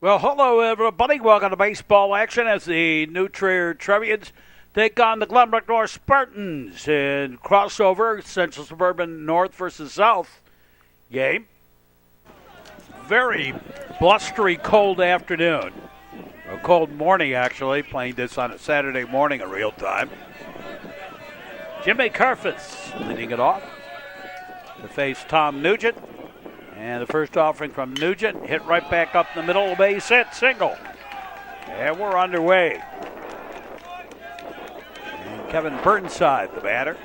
Well, hello, everybody. Welcome to baseball action as the new Trier Trevians take on the Glen Brook North Spartans in crossover Central Suburban North versus South game. Very blustery, cold afternoon. A cold morning, actually, playing this on a Saturday morning in real time. Jimmy Carfus leading it off to face Tom Nugent. And the first offering from Nugent, hit right back up the middle, base hit, single. And we're underway. And Kevin Burnside, the batter.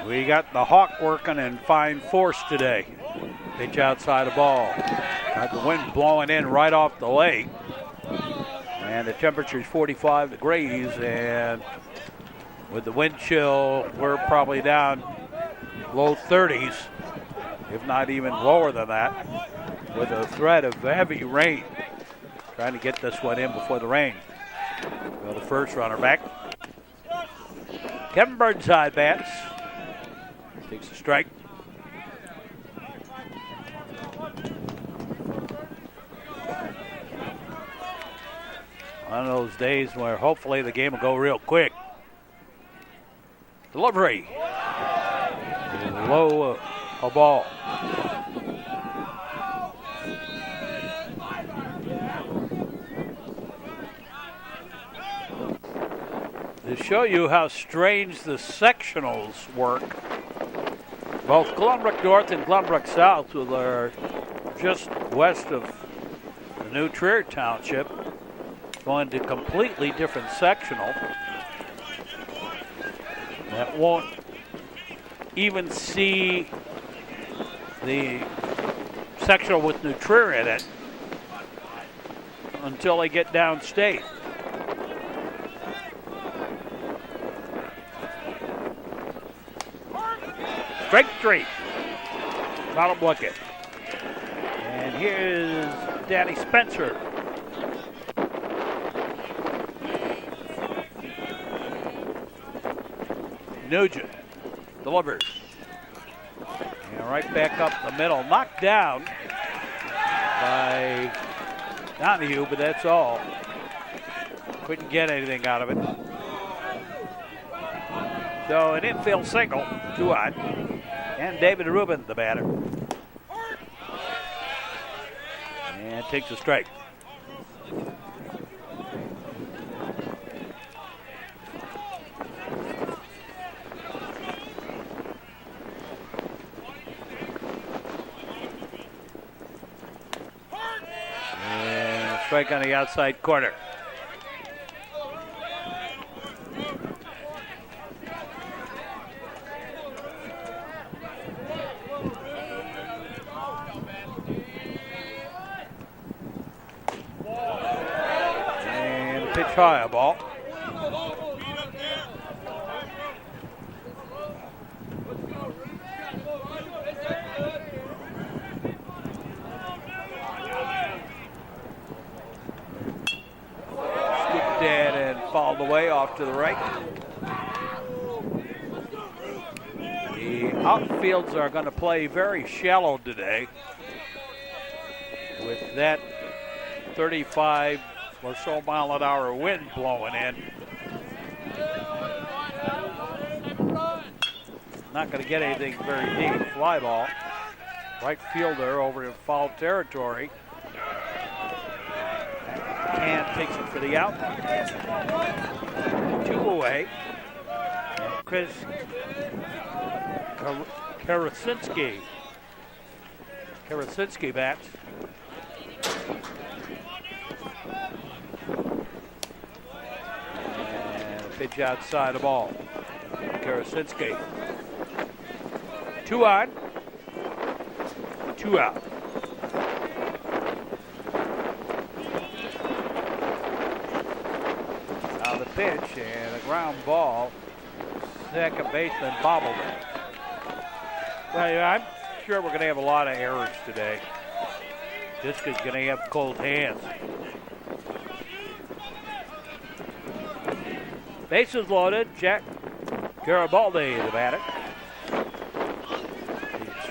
We got the Hawk working in fine force today. Pitch outside the ball. Got the wind blowing in right off the lake. And the temperature is 45 degrees, and with the wind chill, we're probably down low 30s, if not even lower than that, with a threat of heavy rain. Trying to get this one in before the rain. Well, the first runner back. Kevin Burnside bats. Takes a strike. One of those days where hopefully the game will go real quick. Delivery. Low a ball. To show you how strange the sectionals work, both Glenbrook North and Glenbrook South, who are just west of the new Trier Township, going to completely different sectional. That won't even see the sectional with New Trier in it until they get downstate. Strike three. Bottom wicket. And here's Danny Spencer. Nugent delivers. And right back up the middle. Knocked down by Donahue, but that's all. Couldn't get anything out of it. So an infield single, 2 out. And David Rubin, the batter. And takes a strike. Strike on the outside corner. And pitch high, a ball. Away off to the right. The outfields are going to play very shallow today with that 35 or so mile an hour wind blowing in. Not going to get anything very deep. Fly ball. Right fielder over in foul territory. And takes it for the out. 2 away. Chris Karasinski bats. And a pitch outside the ball. Karasinski. 2 on. 2 out. Pitch and a ground ball. Second baseman bobbled it. Well, I'm sure we're going to have a lot of errors today. DUSK is going to have cold hands. Bases loaded. Jack Garibaldi, the batter.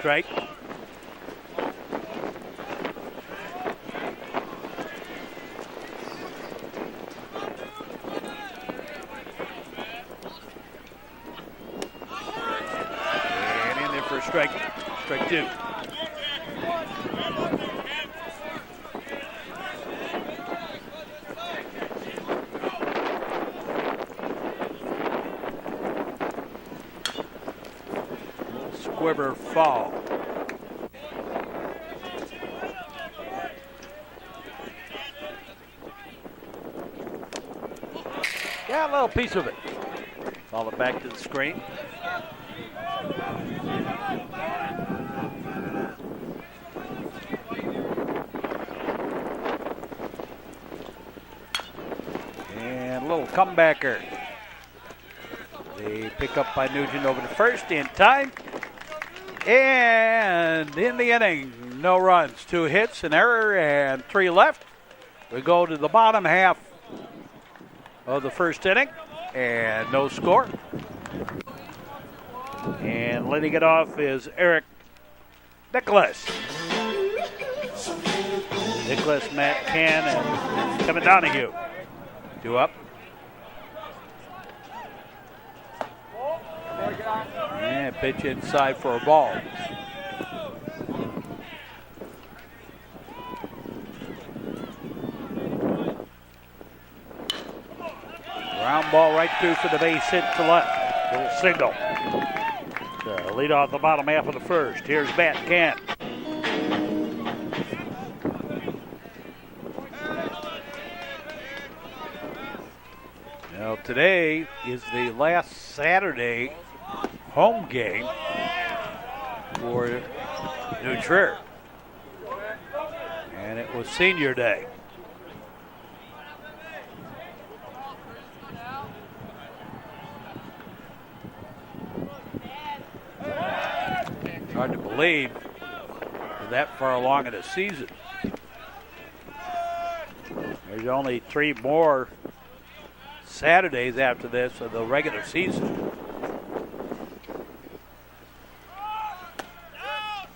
Strike. for strike two. Squibber foul. Yeah, a little piece of it. Ball it back to the screen. And a little comebacker. They pick up by Nugent over to first in time. And in the inning, no runs, 2 hits, an error, and 3 left. We go to the bottom half of the first inning, and no score. And leading it off is Eric Nicholas. Nicholas, Matt Can, and Kevin Donahue. 2 up. And pitch inside for a ball. Ground ball right through for the base hit to left. Little single. So lead off the bottom half of the first. Here's Matt Can. Now today is the last Saturday home game for New Trier. And it was senior day. Hard to believe we're that far along in the season. There's only 3 more Saturdays after this of the regular season.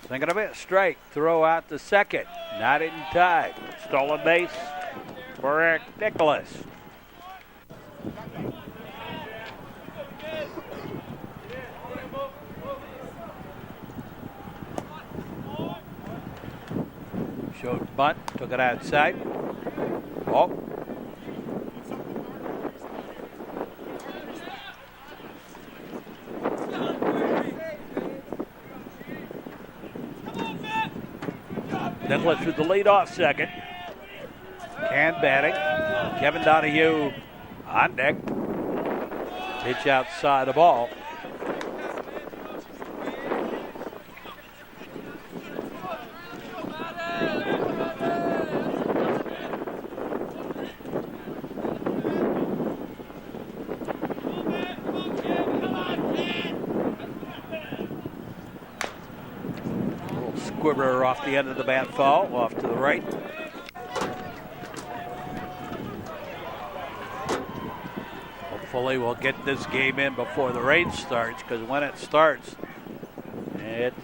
Thinking of it, strike, throw out the second. Not in time. Stolen base for Eric Nicholas. Showed bunt, took it outside. Ball. Nicholas with the leadoff second. Can batting. Kevin Donahue on deck. Pitch outside the ball. Squibber off the end of the bat foul, off to the right. Hopefully we'll get this game in before the rain starts, because when it starts, it's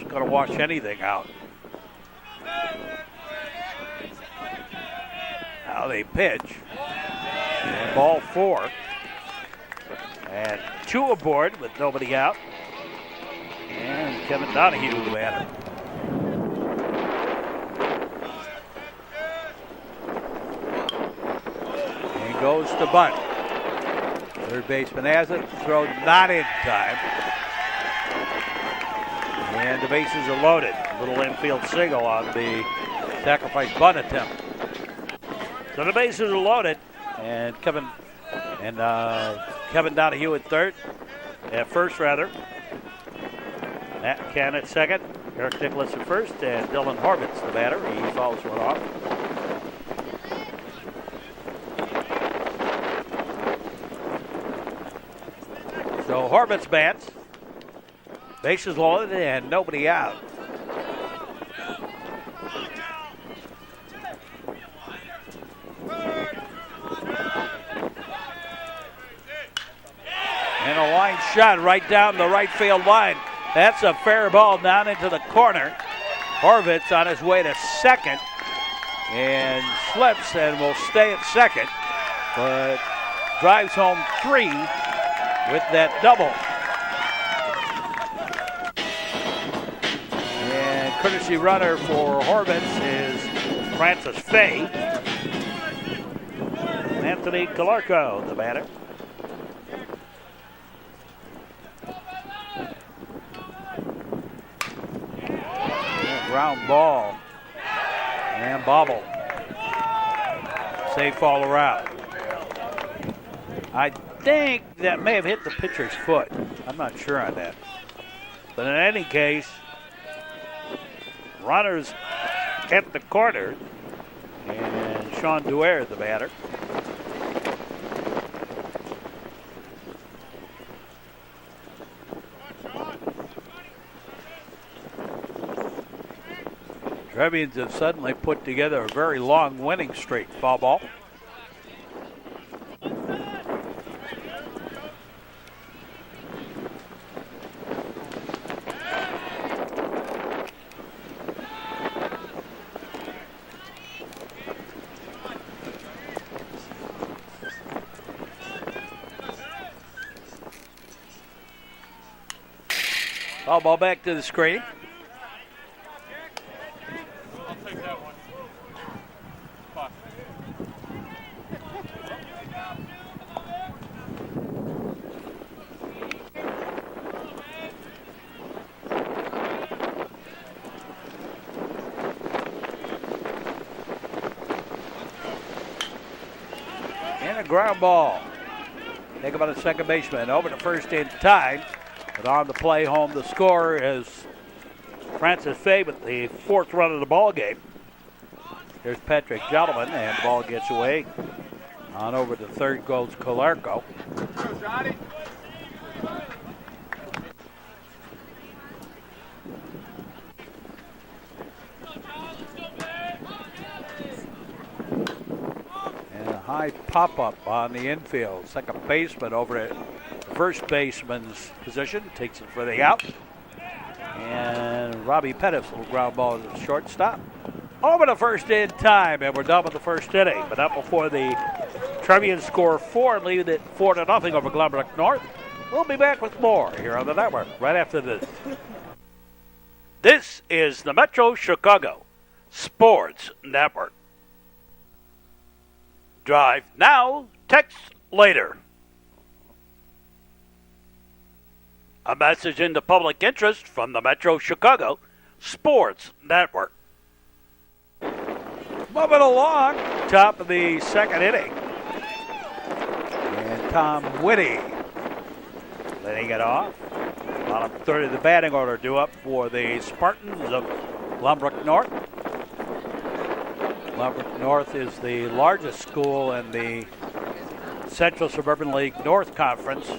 going to wash anything out. Now they pitch. And ball 4. And 2 aboard with nobody out. And Kevin Donahue, the batter. Goes to bunt. Third baseman has it. Throw not in time. And the bases are loaded. Little infield single on the sacrifice bunt attempt. So the bases are loaded. And Kevin Donahue at third. At first, rather. Matt Can at second. Eric Nicholas at first. And Dylan Horvitz, the batter. He fouls one off. So Horvitz bats, bases loaded, and nobody out. And a line shot right down the right field line. That's a fair ball down into the corner. Horvitz on his way to second and slips and will stay at second, but drives home 3 with that double. Courtesy runner for Horvitz is Francis Fay. And Anthony Calarco, the batter. Ground ball. And bobble. Safe all around. I think that may have hit the pitcher's foot. I'm not sure on that. But in any case, runners at the corner. And Sean Duer, the batter. Trevians have suddenly put together a very long winning streak. Foul ball. Foul ball back to the screen. Ground ball. Take about a second baseman over to first in time. But on the play home, the score is Francis Fay with the fourth run of the ball game. Here's Patrick Gentleman, and the ball gets away. On over to third goes Calarco. High pop-up on the infield. Second baseman over at first baseman's position. Takes it for the out. And Robbie Pettis will ground ball to the shortstop. Over to first in time, and we're done with the first inning. But not before the Trevians score 4 and lead it 4-0 over Glenbrook North. We'll be back with more here on the network right after this. This is the Metro Chicago Sports Network. Drive now, text later. A message into public interest from the Metro Chicago Sports Network. Moving along, top of the second inning. And Tom Whitty letting it off. Bottom third of the batting order due up for the Spartans of Glen Brook North. Glen Brook North is the largest school in the Central Suburban League North Conference.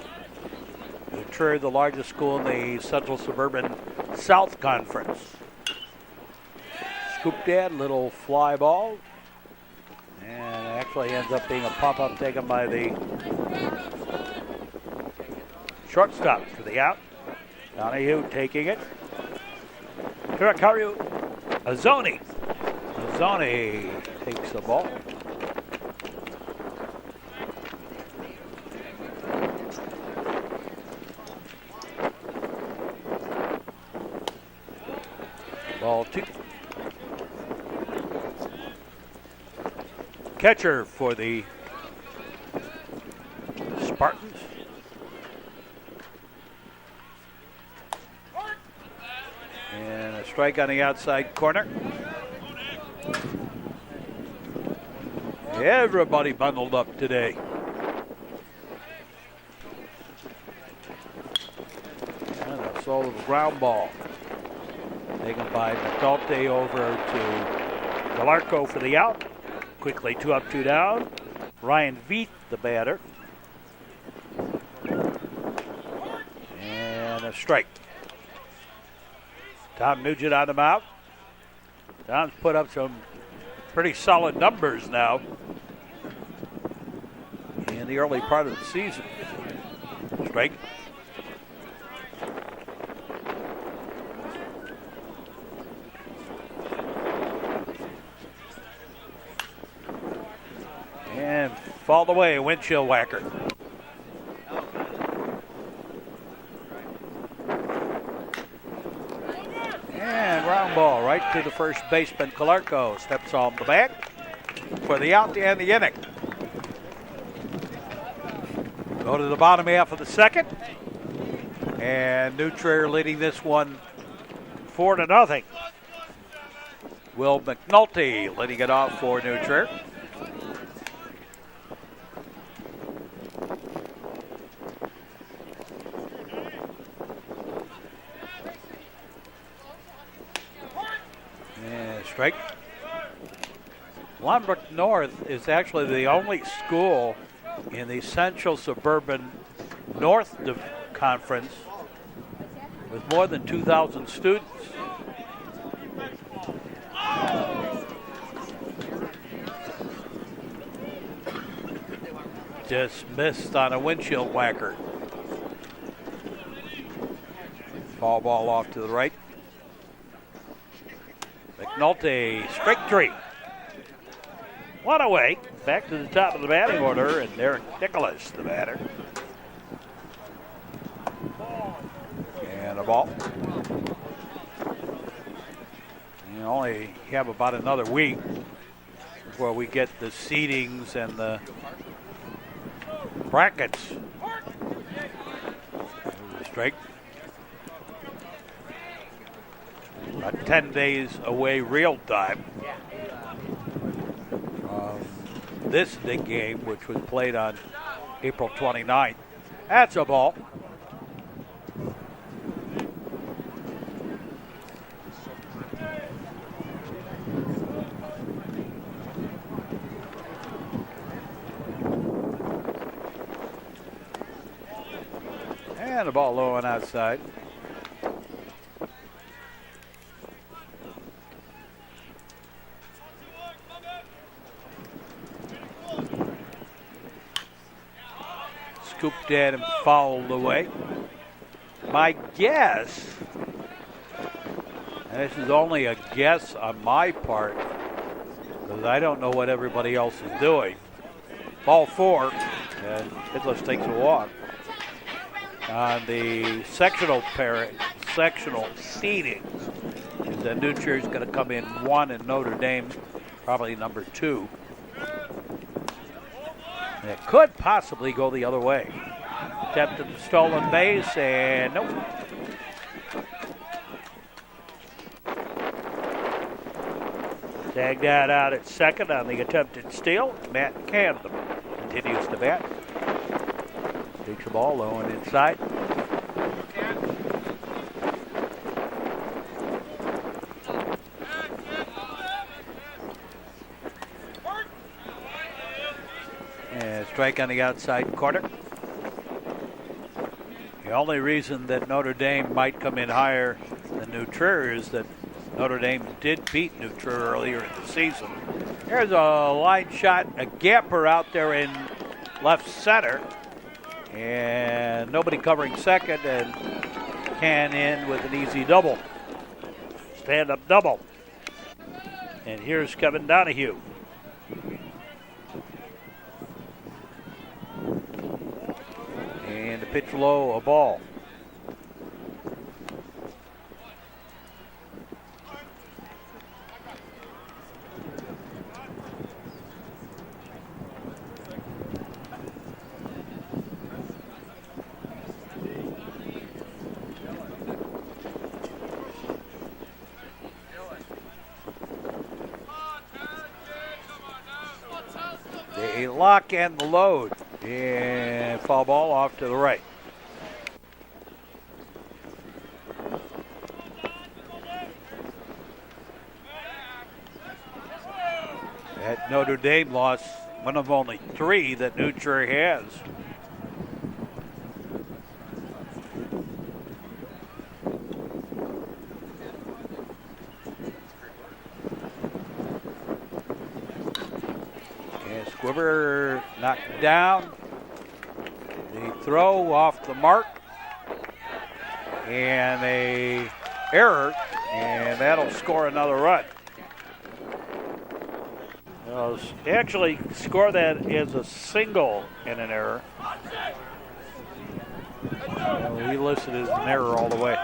Trier, the largest school in the Central Suburban South Conference. Scooped in, little fly ball. And actually ends up being a pop-up taken by the shortstop for the out. Donahue taking it. Kirakaru Azoni. Azoni takes the ball. Ball 2. Catcher for the Spartans. And a strike on the outside corner. Everybody bundled up today. And a solo ground ball. Taken by McDulty over to Calarco for the out. Quickly 2 up, 2 down. Ryan Veith, the batter. And a strike. Tom Nugent on the mound. Tom's put up some pretty solid numbers now in the early part of the season. Strike. And fall away, windshield whacker. And ground Ground ball right to the first baseman. Calarco steps on the bag for the out to end the inning. Go to the bottom half of the second. And New Trier leading this one 4-0. Will McNulty leading it off for New Trier. And strike. Glenbrook North is actually the only school in the Central Suburban North Conference with more than 2,000 students. Just missed on a windshield whacker. Foul ball off to the right. McNulty, strike three. One away. Back to the top of the batting order, and Derek Nicholas, the batter. And a ball. You only have about another week before we get the seedings and the brackets. Strike. About 10 days away real time. This big game, which was played on April 29th. That's a ball. And the ball low and outside. Scooped in and fouled away. My guess, and this is only a guess on my part, because I don't know what everybody else is doing. Ball four, and Nicholas takes a walk. On the sectional seeding, is that New Trier is going to come in 1 and Notre Dame probably number 2. And it could possibly go the other way. Attempted the stolen base, and nope. Tagged that out at second on the attempted steal. Matt Camden continues to bat. Takes the ball low and inside. And strike on the outside corner. The only reason that Notre Dame might come in higher than New Trier is that Notre Dame did beat New Trier earlier in the season. There's a line shot, a gapper out there in left center. And nobody covering second, and can in with an easy double. Stand-up double. And here's Kevin Donahue. And the pitch low, a ball. A lock and the load. And foul ball off to the right. That Notre Dame lost one of only 3 that New Trier has. Squiver knocked down. The throw off the mark. And a error. And that'll score another run. Actually score that as a single and an error. He listed as an error all the way.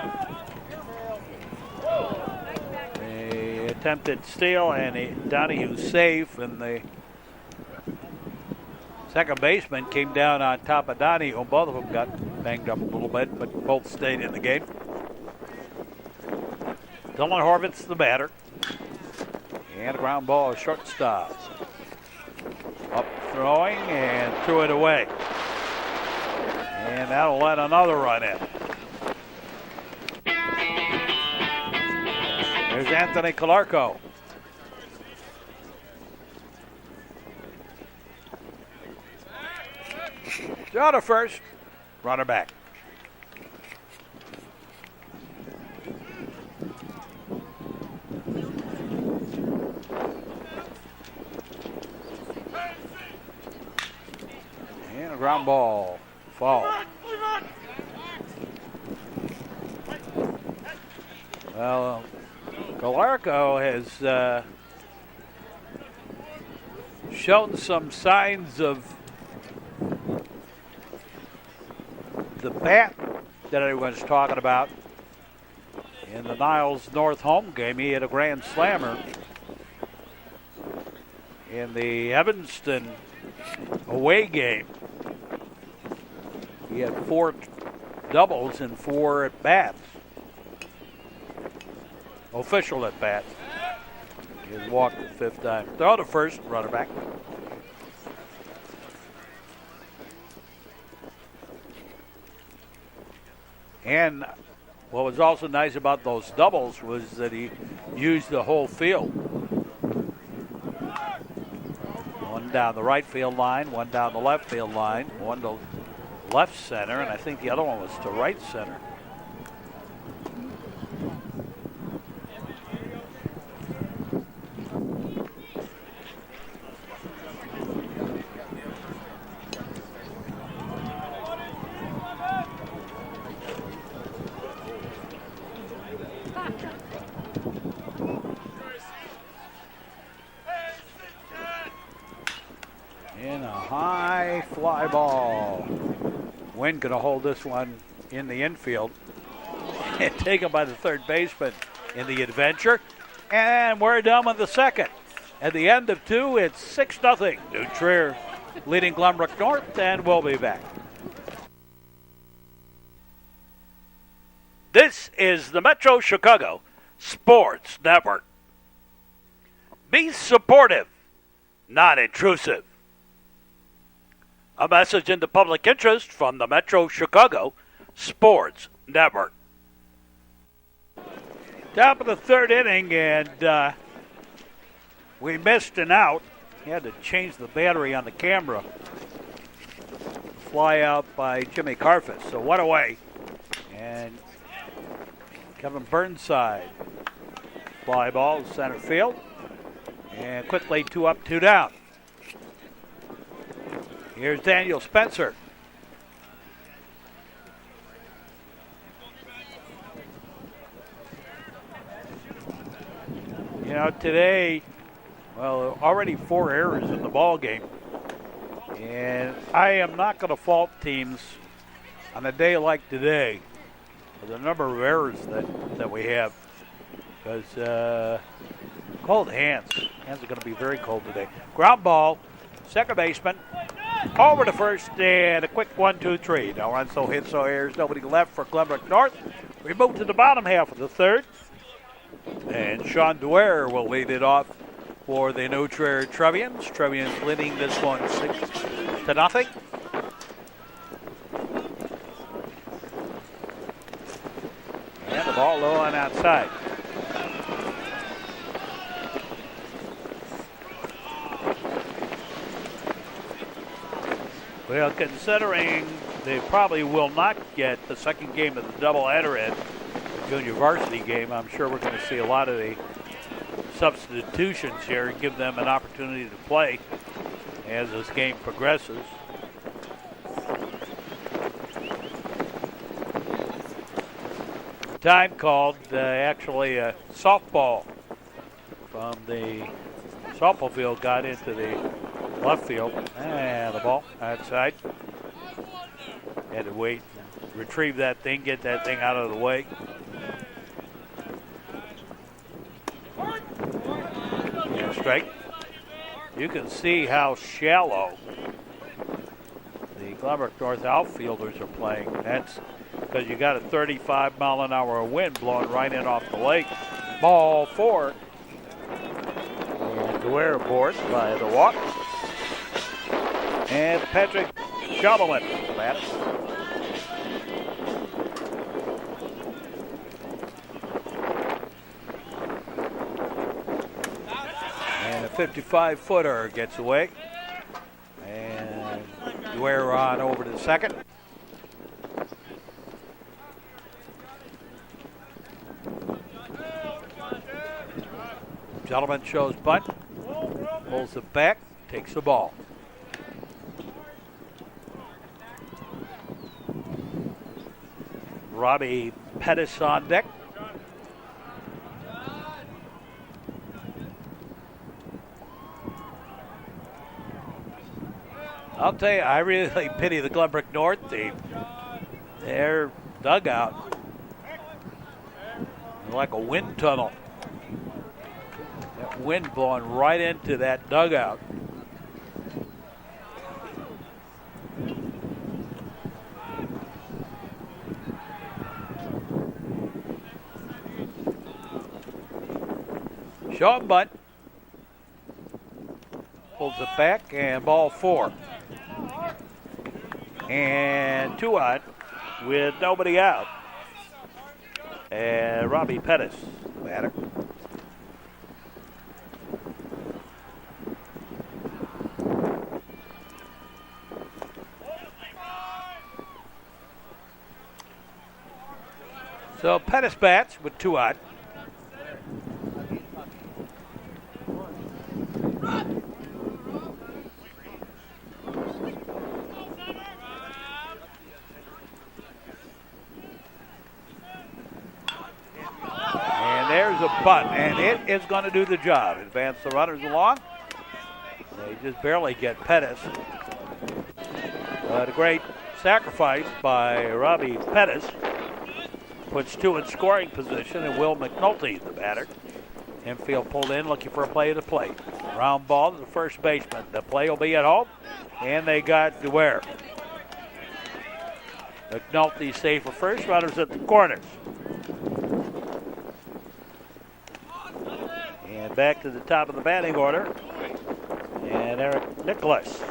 attempted steal, and Donahue's safe, and the second baseman came down on top of Donahue. Both of them got banged up a little bit, but both stayed in the game. Dylan Horvitz, the batter. And a ground ball, shortstop. Up throwing and threw it away. And that'll let another run in. There's Anthony Calarco. Draw to first, runner back. And a ground ball, foul. Well, Calarco has shown some signs of the bat that everyone's talking about. In the Niles North home game, he hit a grand slammer. In the Evanston away game, he had 4 doubles and 4 at-bats. Official at-bats. He has walked the 5th time. Throw to first, runner back. And what was also nice about those doubles was that he used the whole field. One down the right field line, one down the left field line, one to left center, and I think the other one was to right center. Fly ball. Wynn going to hold this one in the infield and taken by the third baseman in the adventure. And we're done with the second. At the end of 2, it's 6-0. New Trier leading Glenbrook North, and we'll be back. This is the Metro Chicago Sports Network. Be supportive, not intrusive. A message in the public interest from the Metro Chicago Sports Network. Top of the 3rd inning, and we missed an out. He had to change the battery on the camera. Fly out by Jimmy Carfus. So one away. And Kevin Burnside. Fly ball, center field. And quickly 2 up, 2 down. Here's Daniel Spencer. You know, today, well, already 4 errors in the ball game. And I am not going to fault teams on a day like today for the number of errors that we have. Because cold hands. Hands are going to be very cold today. Ground ball, second baseman. Over to first, and a quick 1-2-3. No runs, no hits, no errors. Nobody left for Glenbrook North. We move to the bottom half of the 3rd. And Sean Dwyer will lead it off for the new Trier Trevians. Trevians leading this one 6-0. And the ball low on outside. Well, considering they probably will not get the second game of the doubleheader in the junior varsity game, I'm sure we're going to see a lot of the substitutions here and give them an opportunity to play as this game progresses. Time called, actually a softball from the softball field got into the left field, and the ball outside. Had to wait, retrieve that thing, get that thing out of the way. straight. You can see how shallow the Glenbrook North outfielders are playing. That's because you got a 35-mile-an-hour wind blowing right in off the lake. Ball 4. And Dwyer aboard by the walk. And Patrick Schottleman bats. And a 55-footer gets away. And Dwyer on over to the second. Gentleman shows bunt, pulls it back, takes the ball. Robbie Pettis on deck. I'll tell you, I really pity the Glenbrook North team. Their dugout is like a wind tunnel. That wind blowing right into that dugout. Short bunt. Pulls it back and ball 4. And 2 out with nobody out. And Robbie Pettis, batter. So Pettis bats with 2 out. Bunt, and it is going to do the job. Advance the runners along. They just barely get Pettis. But a great sacrifice by Robbie Pettis. Puts 2 in scoring position, and Will McNulty, the batter. Infield pulled in, looking for a play to the plate. Round ball to the first baseman. The play will be at home, and they got Dwyer. McNulty safe for first. Runners at the corners. And back to the top of the batting order. And Eric Nicholas.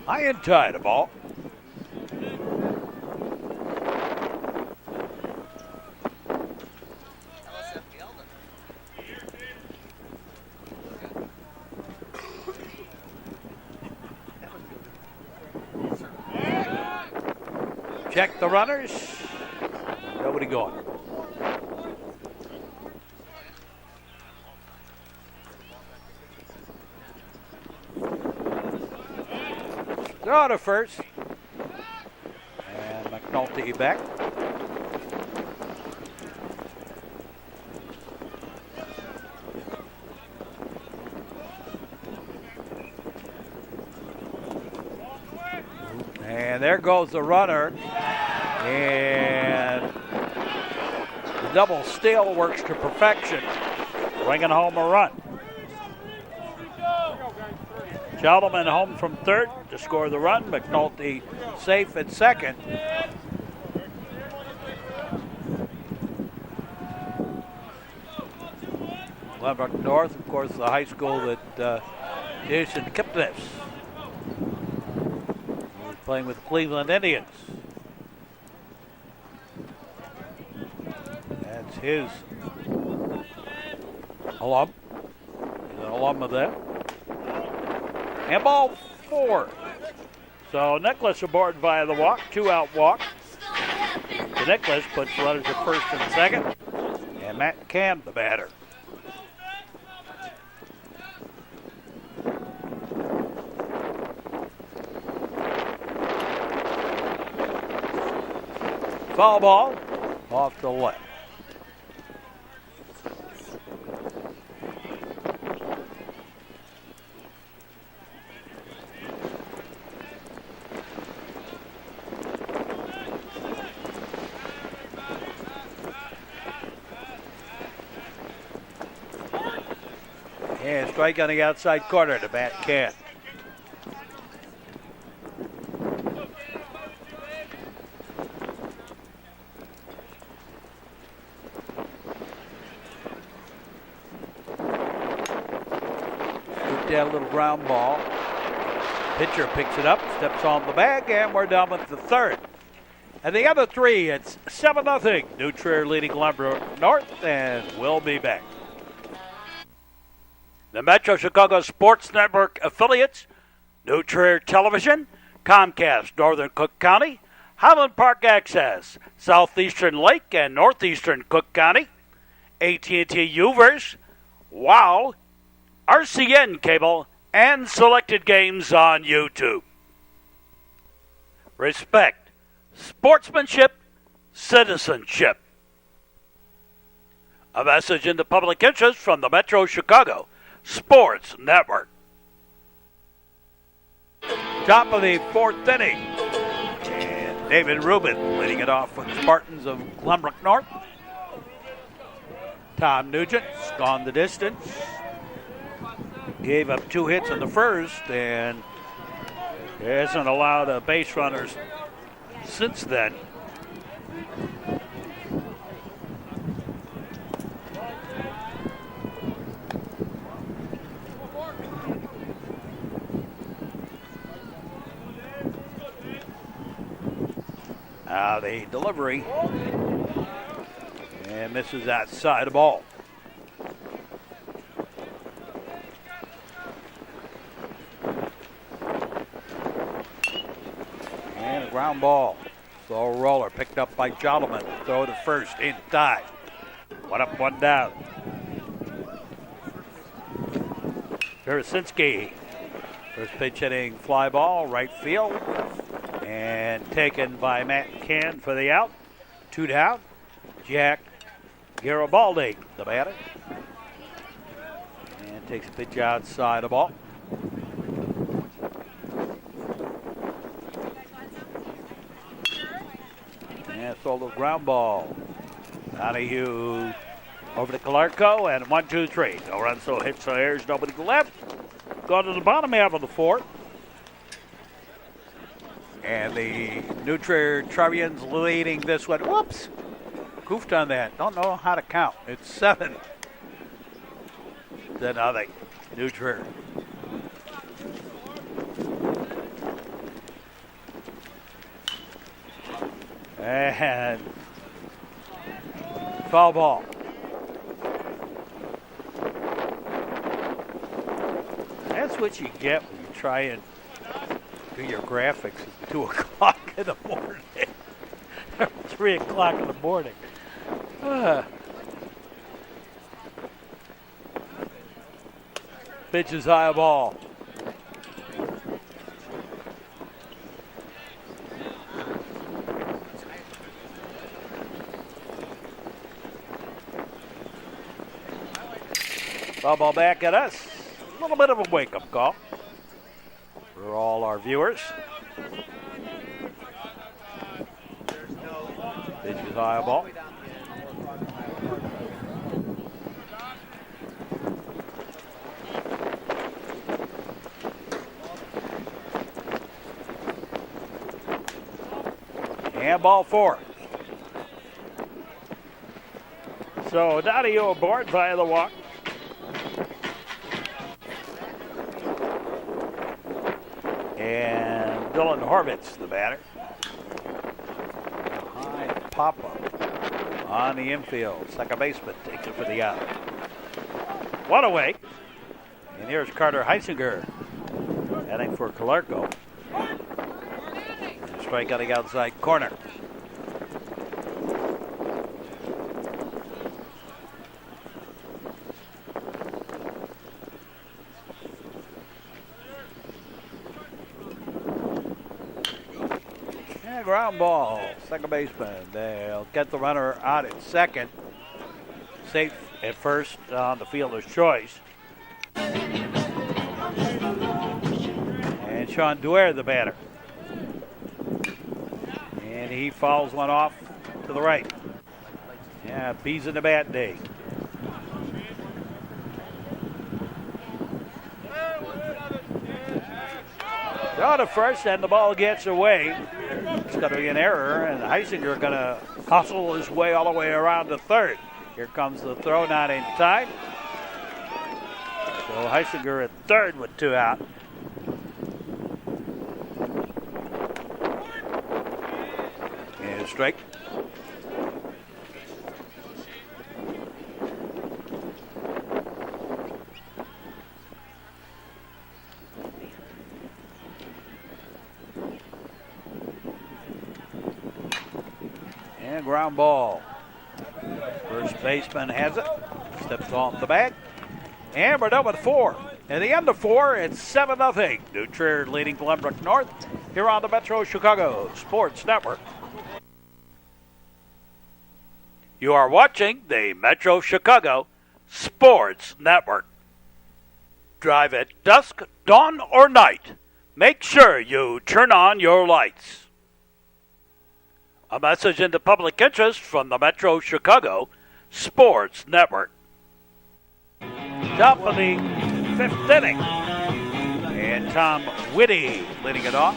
High and tight, a ball. Check the runners. Nobody going. Throw to first. And McNulty back. And there goes the runner. And the double steal works to perfection, bringing home a run. Gentleman home from third to score the run. McNulty safe at second. Glenbrook North, of course, the high school that Jason Kipnis was playing with Cleveland Indians. That's his alum. He's an alum of that. And ball 4. So Nicholas aboard via the walk, 2-out walk. So Nicholas puts runners at first and second. And Matt Cam, the batter. Foul ball off the left. And strike on the outside corner to Matt Can. Scooped down a little ground ball. Pitcher picks it up, steps on the bag, and we're done with the third. And the other three, it's 7-0. New Trier leading Glenbrook North, and we'll be back. The Metro Chicago Sports Network affiliates, New Trier Television, Comcast Northern Cook County, Highland Park Access, Southeastern Lake and Northeastern Cook County, AT&T Uverse, WOW, RCN Cable, and selected games on YouTube. Respect, sportsmanship, citizenship. A message in the public interest from the Metro Chicago Sports Network. Top of the fourth inning. And David Rubin leading it off with the Spartans of Glenbrook North. Tom Nugent's gone the distance. Gave up 2 hits in the first and hasn't allowed base runners since then. The delivery and misses outside the ball. And a ground ball. Slow roller picked up by Jolliman. Throw to first in time. 1 up, 1 down. Tarasinski. First pitch hitting fly ball, right field. And taken by Matt Can for the out. 2 down. Jack Garibaldi, the batter. And takes a pitch outside the ball. And throw a little ground ball. Donahue over to Calarco, and 1-2-3. No runs, no hits, no errors, nobody left. Go to the bottom half of the fourth. And the New Trier Trevians leading this one. Whoops. Goofed on that. Don't know how to count. It's 7-0. New Trier. And foul ball. That's what you get when you try and do your graphics at 2 o'clock in the morning. 3 o'clock in the morning. Pitch is high ball. Foul ball back at us. A little bit of a wake-up call for all our viewers. Pitch is high ball. And ball 4. So Donahue aboard via the walk. And Dylan Horvitz, the batter. High pop-up on the infield. Second baseman takes it for the out. 1 away. And here's Carter Heisinger heading for Calarco. Strike on the outside corner. Ground ball, second baseman. They'll get the runner out at second. Safe at first on the fielder's choice. And Sean Duer, the batter. And he fouls one off to the right. Yeah, B's in a bad day. Throw to first, and the ball gets away. It's going to be an error, and Heisinger going to hustle his way all the way around to third. Here comes the throw, not in time. So Heisinger at third with 2 out. And strike. And ground ball. First baseman has it. Steps off the bag. And we're done with 4. At the end of 4, it's 7-0. New Trier leading Glenbrook North here on the Metro Chicago Sports Network. You are watching the Metro Chicago Sports Network. Drive at dusk, dawn, or night. Make sure you turn on your lights. A message into public interest from the Metro Chicago Sports Network. Top of the 5th inning. And Tom Whitty leading it off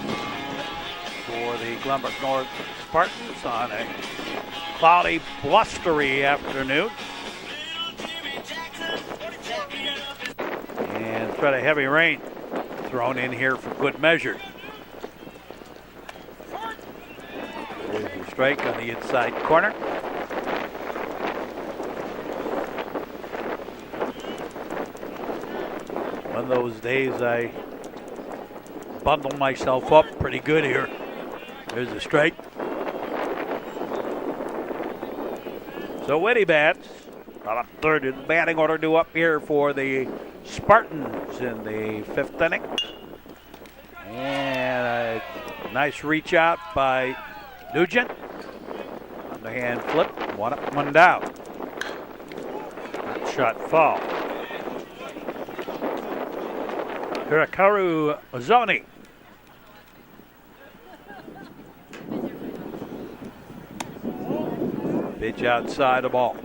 for the Glen Brook North Spartans on a cloudy, blustery afternoon. And threat of heavy rain thrown in here for good measure. There's a strike on the inside corner. One of those days I bundle myself up pretty good here. There's a strike. So Whitty bats. About a third of the batting order due up here for the Spartans in the 5th inning. And a nice reach out by Nugent. Underhand flip. 1 up, 1 down. Shot foul. Hirakaru Ozoni. Pitch outside the ball.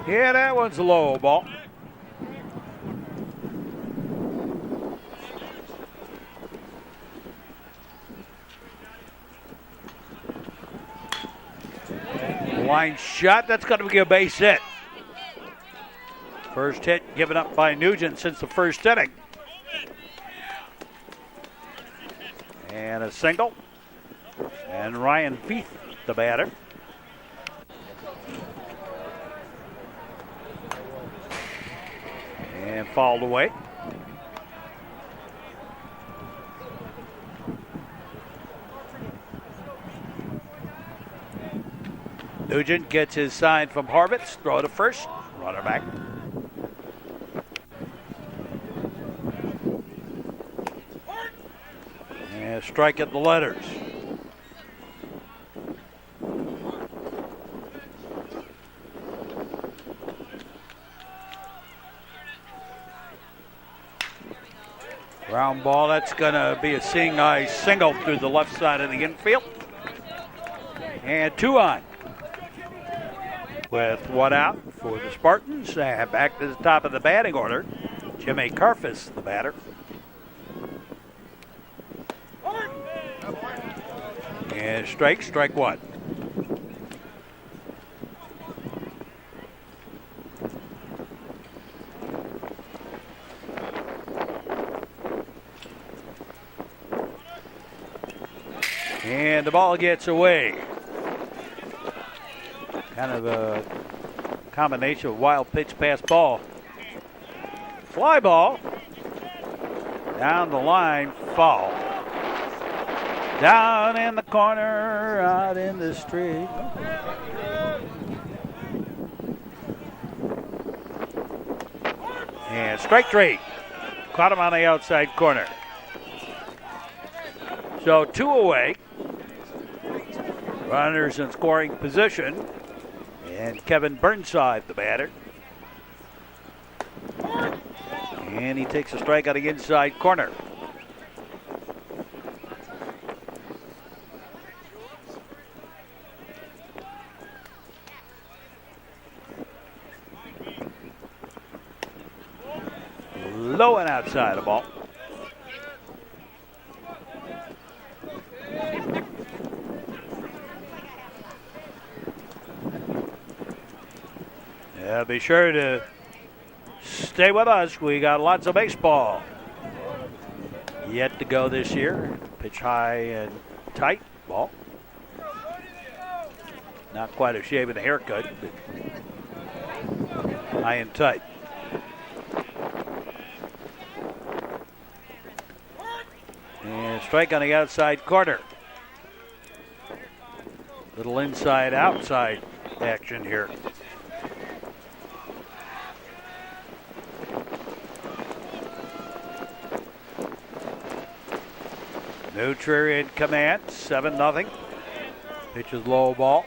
Yeah, that one's a low ball. Line shot, that's going to be a base hit. First hit given up by Nugent since the 1st inning. And a single. And Ryan Feith, the batter. And fouled away. Nugent gets his sign from Harvitz. Throw to first. Runner back. And strike at the letters. Ground ball. That's going to be a seeing eye single through the left side of the infield. And 2 on. With 1 out for the Spartans. Back to the top of the batting order. Jimmy Karfus, the batter. And strike 1. And the ball gets away. Kind of a combination of wild pitch, pass ball. Fly ball. Down the line, foul. Down in the corner, out in the street. And strike 3. Caught him on the outside corner. So 2 away. Runners in scoring position. And Kevin Burnside, the batter. And he takes a strike on the inside corner. ball. Yeah, be sure to stay with us. We got lots of baseball yet to go this year. Pitch high and tight ball. Not quite a shave and a haircut, but high and tight. And strike on the outside corner. Little inside-outside action here. New Trier in command, 7-0. Pitch is low ball.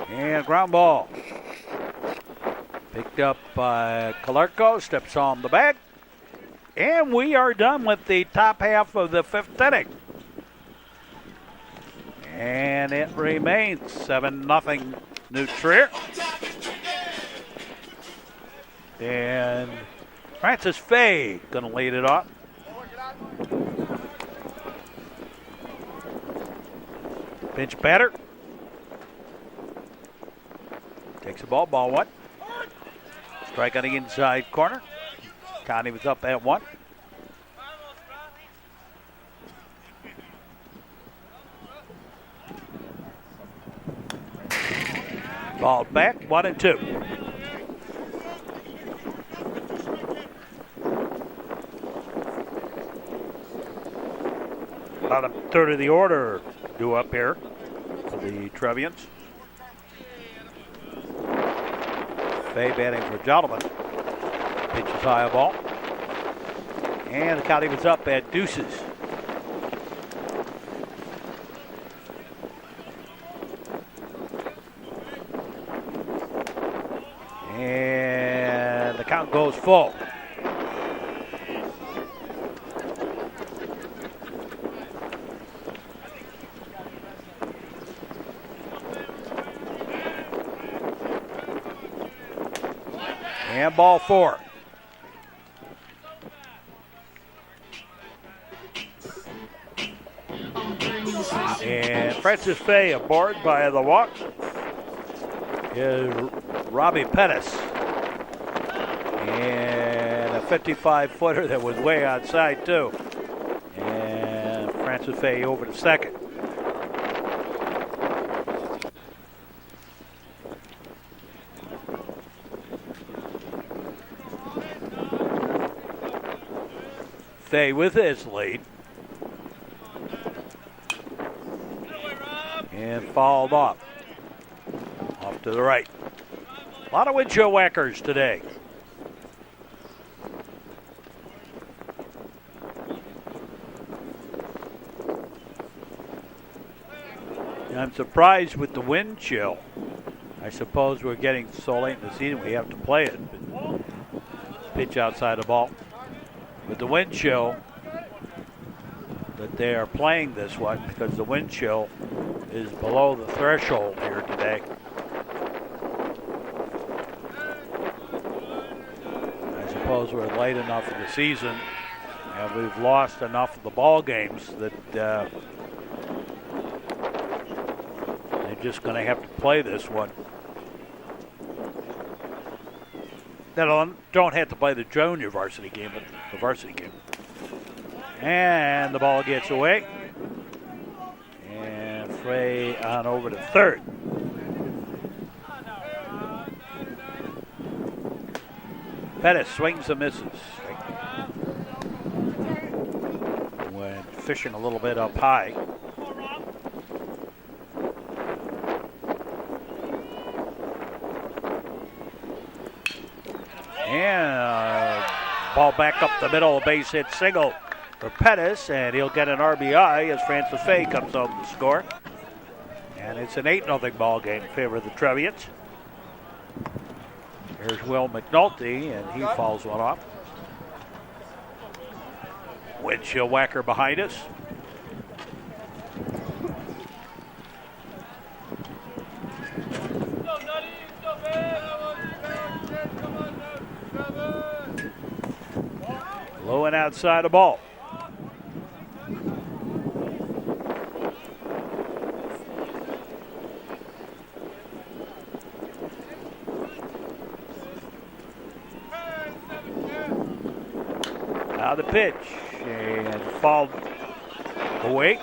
And ground ball. Picked up by Kalarko, steps on the bag. And we are done with the top half of the 5th inning. And it remains 7-0 New Trier. And Francis Fay gonna lead it off. Pinch batter. Takes the ball, ball 1. Strike on the inside corner. Connie was up at 1. Ball back, 1-2. Bottom third of the order due up here for the Trevians. Fay batting for Gentleman. Pitches high a ball. And the county was up at deuces. And the count goes full. And ball 4. And Francis Fay aboard by the walk is Robbie Pettis. And a 55-footer that was way outside too. And Francis Fay over to second. Fay with his lead. And fouled off. Off to the right. A lot of windshield whackers today. I'm surprised with the wind chill. I suppose we're getting so late in the season we have to play it. But pitch outside the ball. With the wind chill, that they are playing this one because the wind chill is below the threshold here today. I suppose we're late enough in the season and we've lost enough of the ball games that they're just going to have to play this one. They don't have to play the junior varsity game, but the varsity game. And the ball gets away. And Fay on over to third. Pettis swings and misses. Went fishing a little bit up high. And ball back up the middle, a base hit single for Pettis, and he'll get an RBI as Francis Fay comes home to score. And it's an 8-0 ball game in favor of the Trevians. There's Will McNulty, and he fouls one off. Windshield whacker behind us. Low and outside the ball. Now the pitch, and fouled away.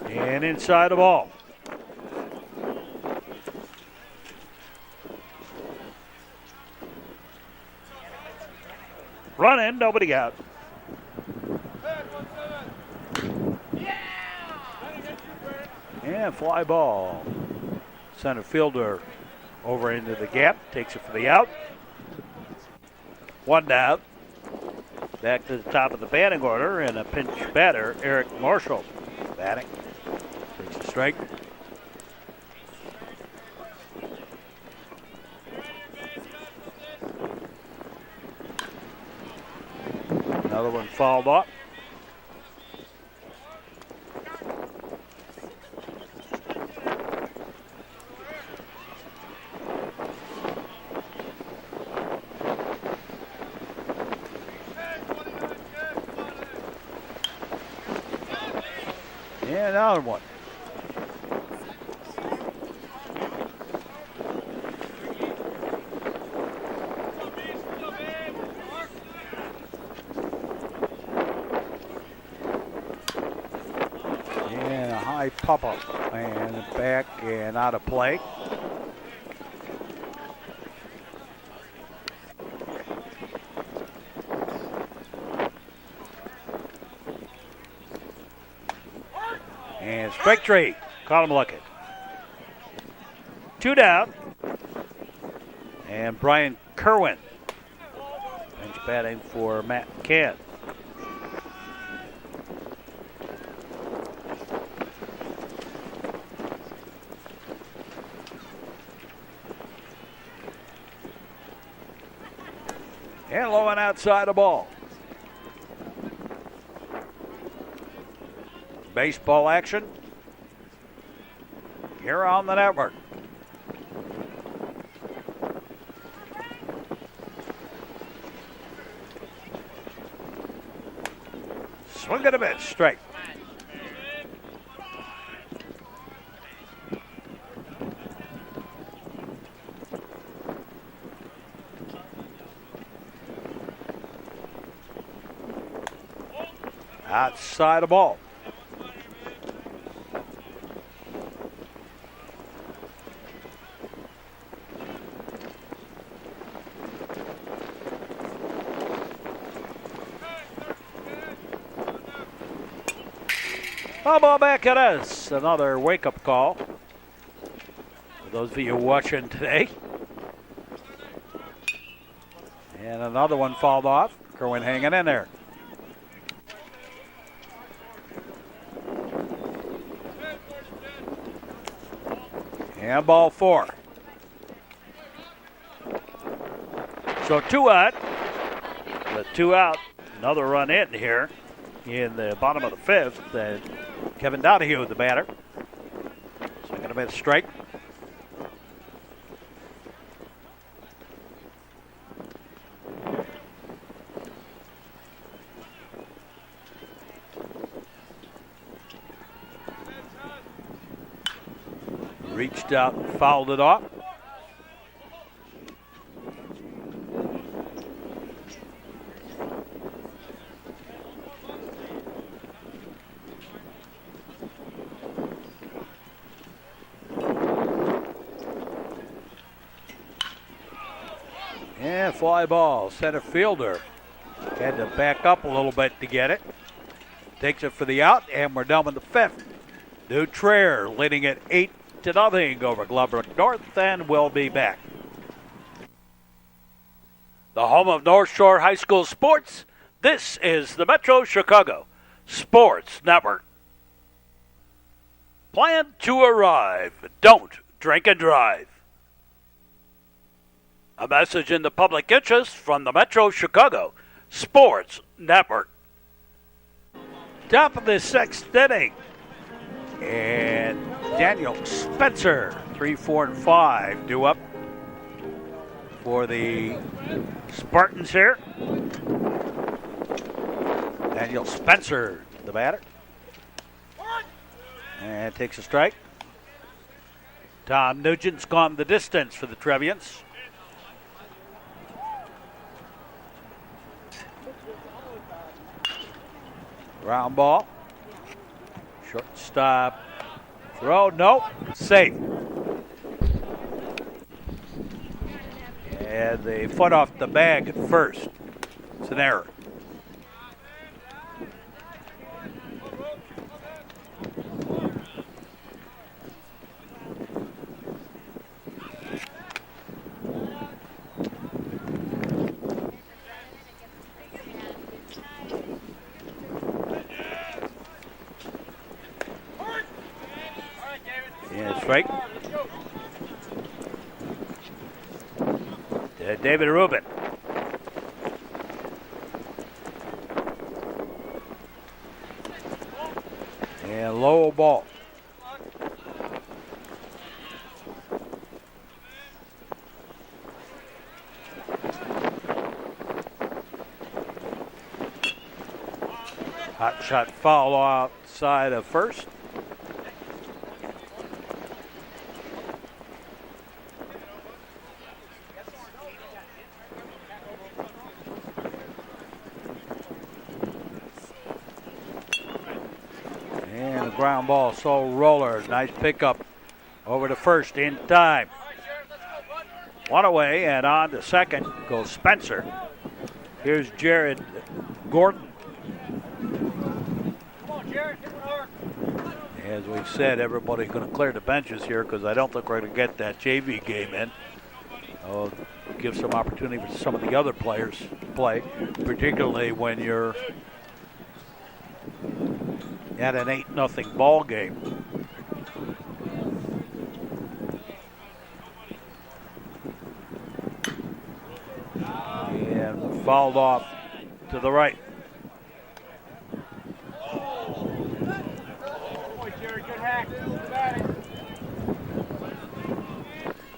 And inside the ball. Running, nobody out. And fly ball. Center fielder over into the gap, takes it for the out. One down. Back to the top of the batting order, and a pinch batter, Eric Marshall, batting. Takes a strike. Another one fouled off. And another one. Pop-up and back and out of play. And strike three. Caught him looking. Two down. And Brian Kerwin. Bench batting for Matt McCann. And low and outside the ball. Baseball action here on the network. Swing and a miss, strike. Outside the ball. Foul ball back at us. Another wake-up call for those of you watching today. And another one fouled off. Kerwin hanging in there. And ball four. So two out. The two out. Another run in here in the bottom of the fifth. And Kevin Donahue, the batter. So going to be a strike. Reached out and fouled it off. And fly ball. Center fielder had to back up a little bit to get it. Takes it for the out, and we're done with the fifth. New Trier leading it 8-0 over Glenbrook North, and we'll be back. the home of North Shore High School sports. This is the Metro Chicago Sports Network. Plan to arrive. Don't drink and drive. A message in the public interest from the Metro Chicago Sports Network. Top of the sixth inning. And Daniel Spencer, 3, 4, and 5, due up for the Spartans here. Daniel Spencer, the batter. And takes a strike. Tom Nugent's gone the distance for the Trevians. Ground ball. Shortstop. Throw, nope, safe. And the foot off the bag at first. It's an error. Strike. David Rubin. And low ball. Hot shot foul outside of first. Ground ball, so roller. Nice pickup over to first in time. One away and on to second goes Spencer. Here's Jared Gordon. Come on, Jared, hit hard. As we said, everybody's going to clear the benches here because I don't think we're going to get that JV game in. I'll give some opportunity for some of the other players to play, particularly when you're at an 8-0 ball game. And fouled off to the right.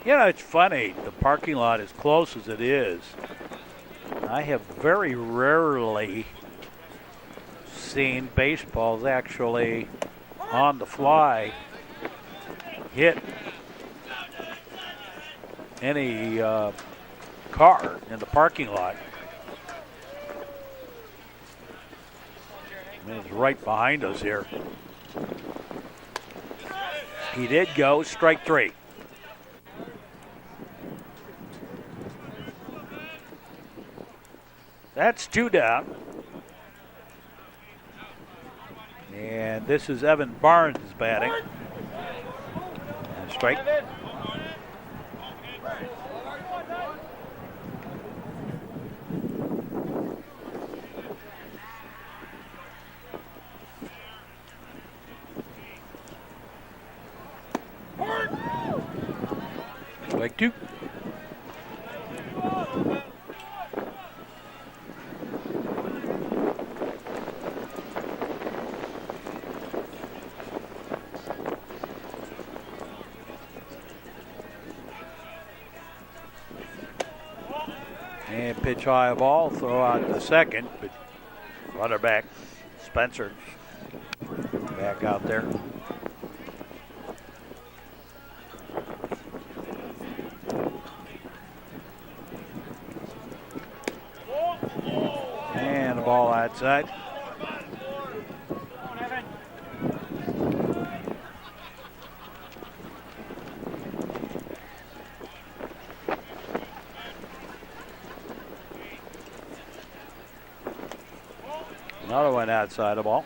You know, it's funny, the parking lot, as close as it is, I have very rarely seen baseballs actually on the fly hit any car in the parking lot. I mean, it's right behind us here. He did go, strike three. That's two down. And this is Evan Barnes batting. And strike. Strike two. And pitch high ball, throw out to second, but runner back, Spencer, back out there. And the ball outside. Another one outside the ball.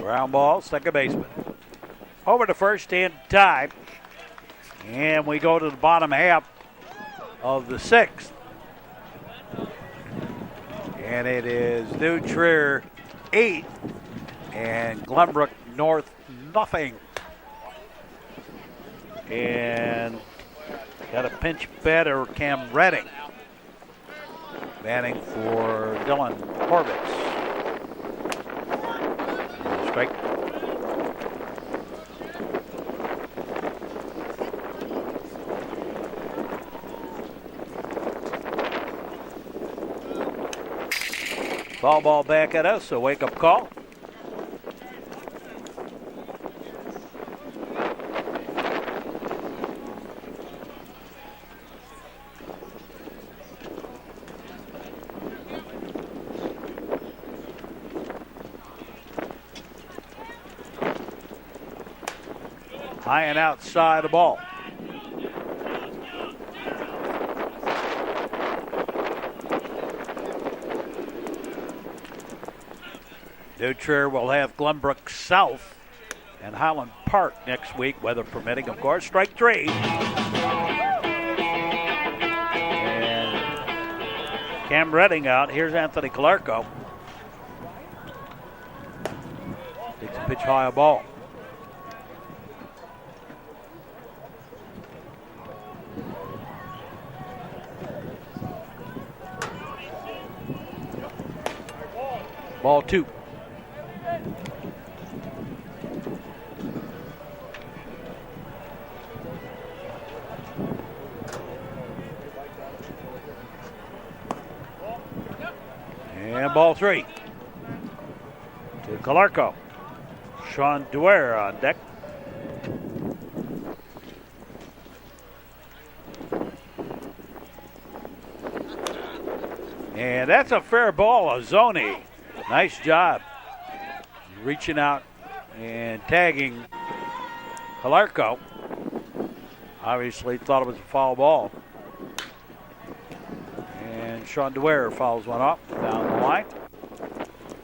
Ground ball, second baseman. Over to first in time. And we go to the bottom half of the sixth. And it is New Trier 8 and Glenbrook North nothing. And got a pinch batter, Cam Redding. Batting for Dylan Horvitz. Strike. Foul ball back at us, a wake-up call. High and outside the ball. New Trier will have Glenbrook South and Highland Park next week, weather permitting, of course. Strike three. And Cam Redding out. Here's Anthony Calarco. Takes a pitch high, a ball. Ball two. And ball three. To Calarco. Sean Dwyer on deck. And that's a fair ball, Azoni. Nice job reaching out and tagging Calarco. Obviously thought it was a foul ball. And Sean Dwyer fouls one off down the line.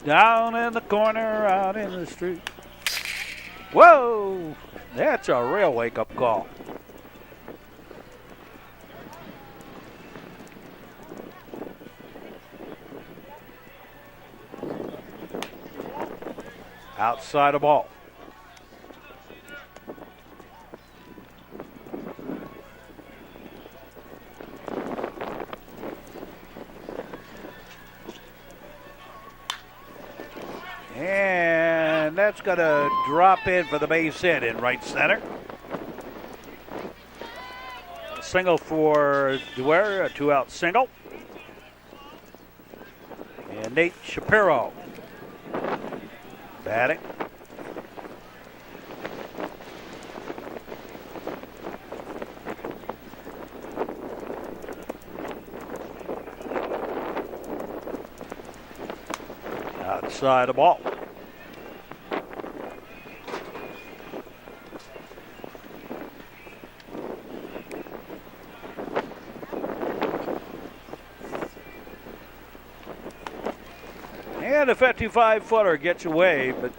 Down in the corner, out in the street. Whoa! That's a real wake-up call. Outside the ball. And that's going to drop in for the base hit in right center. A single for Dwyer, a two-out single. And Nate Shapiro batting. Outside the ball. And a 55-footer gets away, but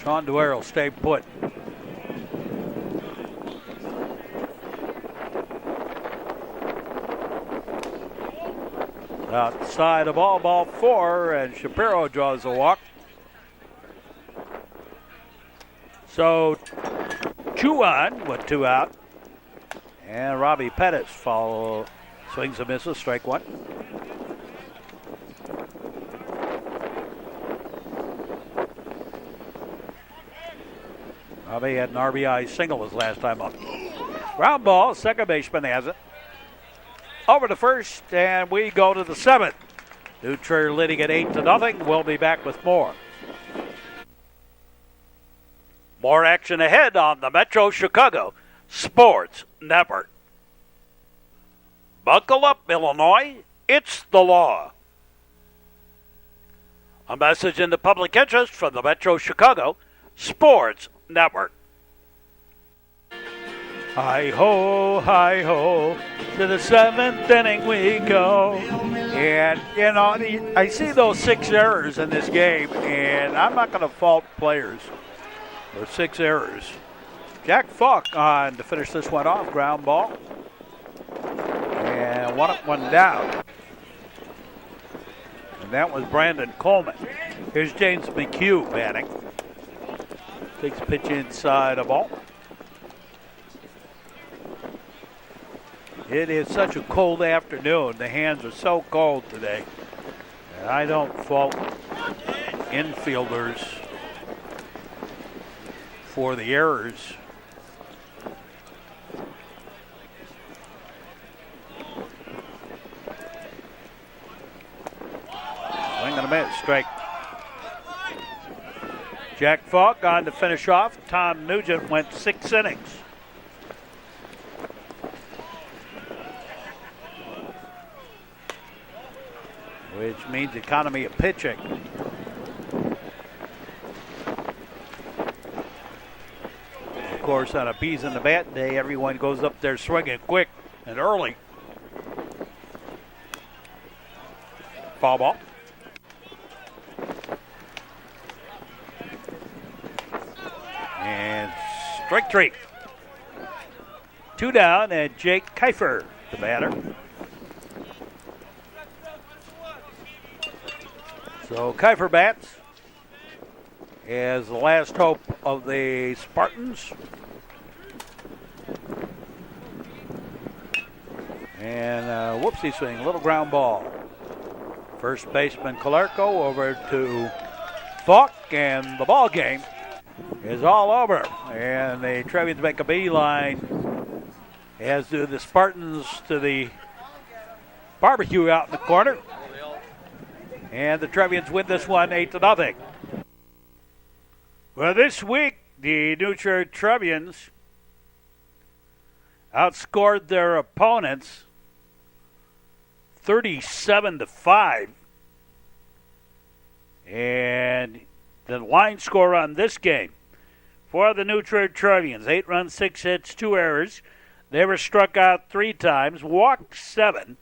Sean Dwyer will stay put. Outside the ball, ball four, and Shapiro draws a walk. So 2 on with 2 out. And Robbie Pettis swings and misses, strike one. Robbie had an RBI single his last time up. Ground ball, second baseman has it. Over to first, and we go to the 7th. New Trier leading at 8-0. We'll be back with more. More action ahead on the Metro Chicago Sports Network. Buckle up, Illinois. It's the law. A message in the public interest from the Metro Chicago Sports Network. Hi-ho, to the 7th inning we go. And, you know, I see those 6 errors in this game, and I'm not going to fault players for 6 errors. Jack Falk on to finish this one off, ground ball. And one up, one down. And that was Brandon Coleman. Here's James McHugh batting. Takes a pitch inside a ball. It is such a cold afternoon. The hands are so cold today. And I don't fault infielders for the errors. Swing and a miss, strike. Jack Falk on to finish off. Tom Nugent went 6 innings. Which means economy of pitching. Of course, on a bees in the bat day, everyone goes up there swinging quick and early. Foul ball. And strike 3. 2 down, and Jake Kiefer, the batter. So Kiefer bats as the last hope of the Spartans. And whoopsie swing, a little ground ball. First baseman Calarco over to Falk, and the ball game is all over. And the Trevians make a beeline, as do the Spartans, to the barbecue out in the corner. And the Trevians win this one 8-0. Well, this week, the New Trier Trevians outscored their opponents 37-5. And the line score on this game for the New Trier Trevians: 8 runs, 6 hits, 2 errors. They were struck out 3 times, walked 7.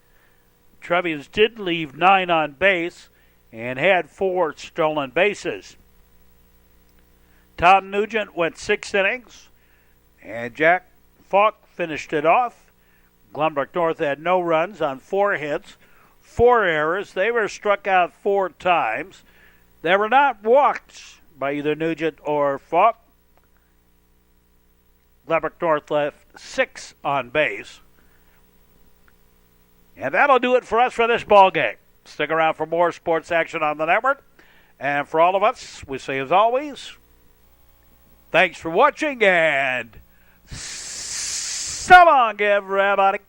Trevians did leave 9 on base and had 4 stolen bases. Tom Nugent went 6 innings, and Jack Falk finished it off. Glenbrook North had no runs on 4 hits, 4 errors. They were struck out 4 times. They were not walked by either Nugent or Falk. Glenbrook North left 6 on base. And that'll do it for us for this ball game. Stick around for more sports action on the network. And for all of us, we say as always, thanks for watching, and so long, everybody.